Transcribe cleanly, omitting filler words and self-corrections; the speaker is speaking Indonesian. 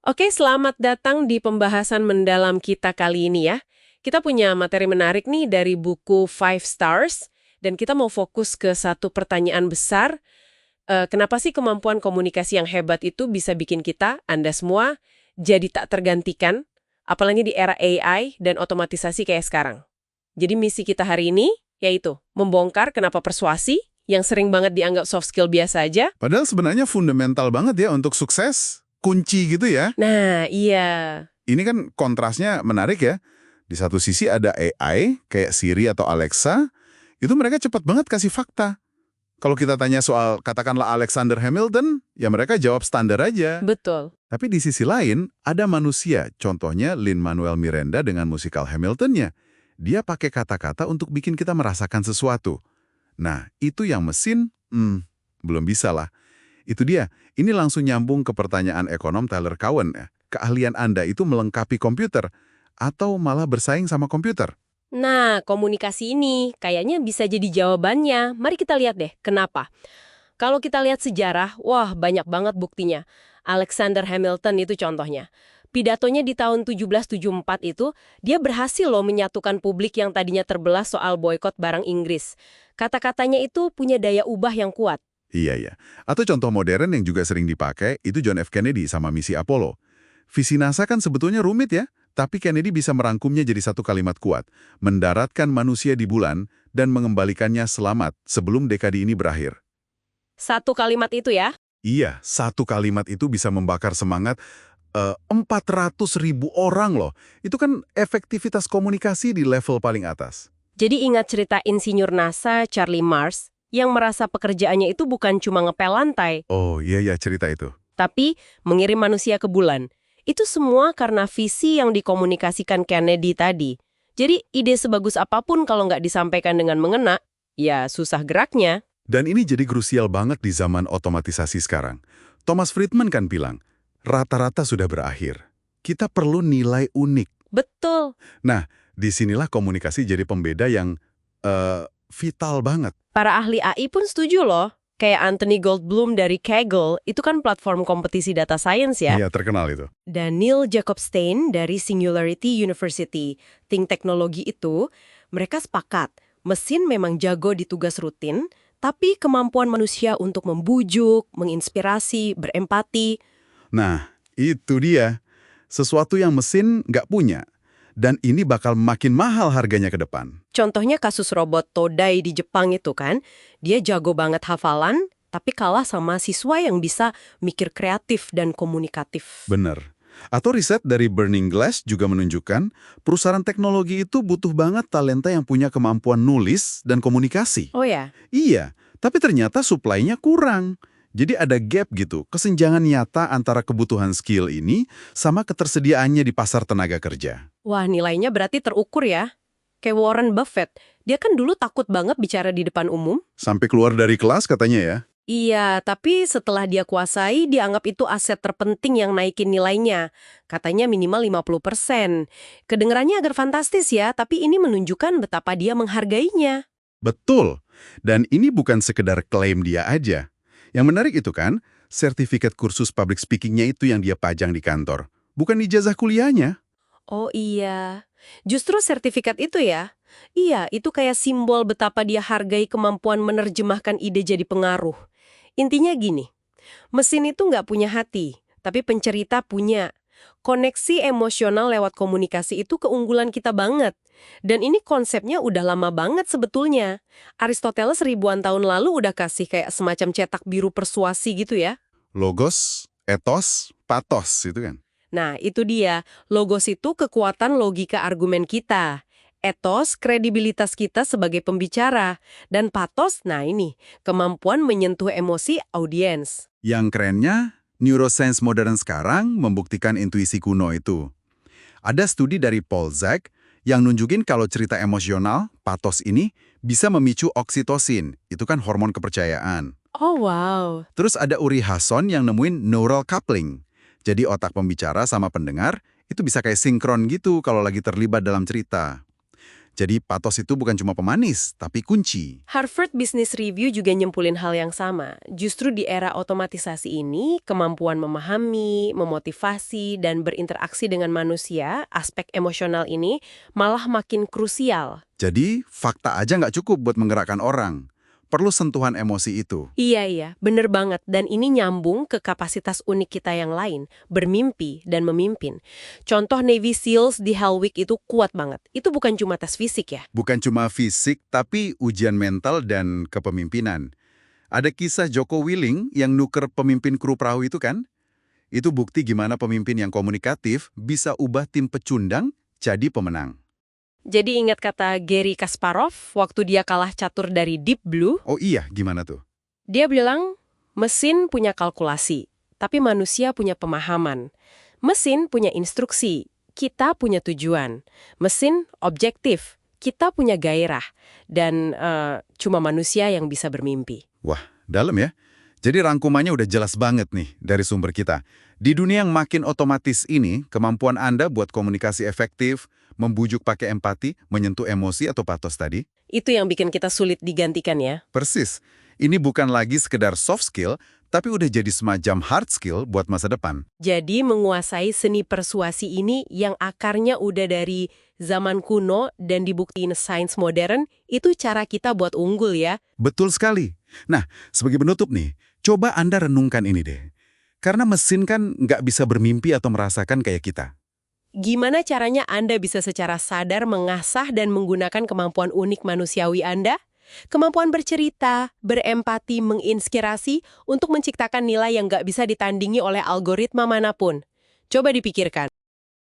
Oke, selamat datang di pembahasan mendalam kita kali ini ya. Kita punya materi menarik nih dari buku Five Stars, dan kita mau fokus ke satu pertanyaan besar. Kenapa sih kemampuan komunikasi yang hebat itu bisa bikin kita, Anda semua, jadi tak tergantikan? Apalagi di era AI dan otomatisasi kayak sekarang. Jadi misi kita hari ini, yaitu membongkar kenapa persuasi, yang sering banget dianggap soft skill biasa aja. Padahal sebenarnya fundamental banget ya untuk sukses, kunci gitu ya. Nah, iya. Ini kan kontrasnya menarik ya. Di satu sisi ada AI, kayak Siri atau Alexa, itu mereka cepat banget kasih fakta. Kalau kita tanya soal katakanlah Alexander Hamilton, ya mereka jawab standar aja. Betul. Tapi di sisi lain, ada manusia, contohnya Lin-Manuel Miranda dengan musikal Hamiltonnya. Dia pakai kata-kata untuk bikin kita merasakan sesuatu. Nah, itu yang mesin, belum bisa lah. Itu dia, ini langsung nyambung ke pertanyaan ekonom Tyler Cowen ya. Keahlian Anda itu melengkapi komputer atau malah bersaing sama komputer? Nah, komunikasi ini kayaknya bisa jadi jawabannya. Mari kita lihat deh, kenapa? Kalau kita lihat sejarah, wah banyak banget buktinya. Alexander Hamilton itu contohnya. Pidatonya di tahun 1774 itu, dia berhasil loh menyatukan publik yang tadinya terbelah soal boikot barang Inggris. Kata-katanya itu punya daya ubah yang kuat. Iya. Atau contoh modern yang juga sering dipakai, itu John F. Kennedy sama misi Apollo. Visi NASA kan sebetulnya rumit ya, tapi Kennedy bisa merangkumnya jadi satu kalimat kuat. Mendaratkan manusia di bulan dan mengembalikannya selamat sebelum dekade ini berakhir. Satu kalimat itu ya. Iya, satu kalimat itu bisa membakar semangat 400.000 orang loh. Itu kan efektivitas komunikasi di level paling atas. Jadi ingat cerita insinyur NASA Charlie Mars yang merasa pekerjaannya itu bukan cuma ngepel lantai, Oh iya cerita itu. tapi mengirim manusia ke bulan. Itu semua karena visi yang dikomunikasikan Kennedy tadi. Jadi ide sebagus apapun kalau nggak disampaikan dengan mengena, ya susah geraknya. Dan ini jadi krusial banget di zaman otomatisasi sekarang. Thomas Friedman kan bilang, rata-rata sudah berakhir. Kita perlu nilai unik. Betul. Nah, disinilah komunikasi jadi pembeda yang vital banget. Para ahli AI pun setuju loh. Kayak Anthony Goldblum dari Kaggle, itu kan platform kompetisi data science ya. Iya, terkenal itu. Dan Neil Jacobstein dari Singularity University, think teknologi itu, mereka sepakat, mesin memang jago di tugas rutin, tapi kemampuan manusia untuk membujuk, menginspirasi, berempati. Nah, itu dia. Sesuatu yang mesin nggak punya. Dan ini bakal makin mahal harganya ke depan. Contohnya kasus robot Todai di Jepang itu kan, dia jago banget hafalan, tapi kalah sama siswa yang bisa mikir kreatif dan komunikatif. Bener. Atau riset dari Burning Glass juga menunjukkan perusahaan teknologi itu butuh banget talenta yang punya kemampuan nulis dan komunikasi. Oh ya? Iya, tapi ternyata supply-nya kurang. Jadi ada gap gitu, kesenjangan nyata antara kebutuhan skill ini sama ketersediaannya di pasar tenaga kerja. Wah, nilainya berarti terukur ya. Kayak Warren Buffett, dia kan dulu takut banget bicara di depan umum. Sampai keluar dari kelas katanya ya. Iya, tapi setelah dia kuasai, dianggap itu aset terpenting yang naikin nilainya. Katanya minimal 50%. Kedengarannya agak fantastis ya, tapi ini menunjukkan betapa dia menghargainya. Betul. Dan ini bukan sekedar klaim dia aja. Yang menarik itu kan, sertifikat kursus public speaking-nya itu yang dia pajang di kantor. Bukan ijazah kuliahnya. Oh iya, justru sertifikat itu ya? Iya, itu kayak simbol betapa dia hargai kemampuan menerjemahkan ide jadi pengaruh. Intinya gini, mesin itu nggak punya hati, tapi pencerita punya. Koneksi emosional lewat komunikasi itu keunggulan kita banget. Dan ini konsepnya udah lama banget sebetulnya. Aristoteles ribuan tahun lalu udah kasih kayak semacam cetak biru persuasi gitu ya. Logos, etos, patos itu kan. Nah, itu dia. Logos itu kekuatan logika argumen kita. Etos, kredibilitas kita sebagai pembicara. Dan patos, nah ini, kemampuan menyentuh emosi audiens. Yang kerennya, neuroscience modern sekarang membuktikan intuisi kuno itu. Ada studi dari Paul Zak yang nunjukin kalau cerita emosional, patos ini, bisa memicu oksitosin. Itu kan hormon kepercayaan. Oh, wow. Terus ada Uri Hasson yang nemuin neural coupling. Jadi otak pembicara sama pendengar itu bisa kayak sinkron gitu kalau lagi terlibat dalam cerita. Jadi patos itu bukan cuma pemanis, tapi kunci. Harvard Business Review juga nyempulin hal yang sama. Justru di era otomatisasi ini, kemampuan memahami, memotivasi, dan berinteraksi dengan manusia, aspek emosional ini malah makin krusial. Jadi fakta aja nggak cukup buat menggerakkan orang. Perlu sentuhan emosi itu. Iya, bener banget. Dan ini nyambung ke kapasitas unik kita yang lain, bermimpi dan memimpin. Contoh Navy SEALs di Hell Week itu kuat banget. Itu bukan cuma tes fisik ya. Bukan cuma fisik, tapi ujian mental dan kepemimpinan. Ada kisah Joko Willing yang nuker pemimpin kru perahu itu kan? Itu bukti gimana pemimpin yang komunikatif bisa ubah tim pecundang jadi pemenang. Jadi ingat kata Gary Kasparov waktu dia kalah catur dari Deep Blue, Oh iya, gimana tuh? dia bilang, mesin punya kalkulasi, tapi manusia punya pemahaman. Mesin punya instruksi, kita punya tujuan. Mesin objektif, kita punya gairah. Dan cuma manusia yang bisa bermimpi. Wah, dalam ya. Jadi rangkumannya udah jelas banget nih dari sumber kita. Di dunia yang makin otomatis ini, kemampuan Anda buat komunikasi efektif, membujuk pakai empati, menyentuh emosi atau patos tadi, Itu yang bikin kita sulit digantikan ya. persis. Ini bukan lagi sekedar soft skill, tapi udah jadi semacam hard skill buat masa depan. Jadi menguasai seni persuasi ini yang akarnya udah dari zaman kuno dan dibuktiin sains modern, itu cara kita buat unggul ya. Betul sekali. Nah, sebagai penutup nih, coba Anda renungkan ini deh. Karena mesin kan nggak bisa bermimpi atau merasakan kayak kita. Gimana caranya Anda bisa secara sadar mengasah dan menggunakan kemampuan unik manusiawi Anda? Kemampuan bercerita, berempati, menginspirasi untuk menciptakan nilai yang nggak bisa ditandingi oleh algoritma manapun. Coba dipikirkan.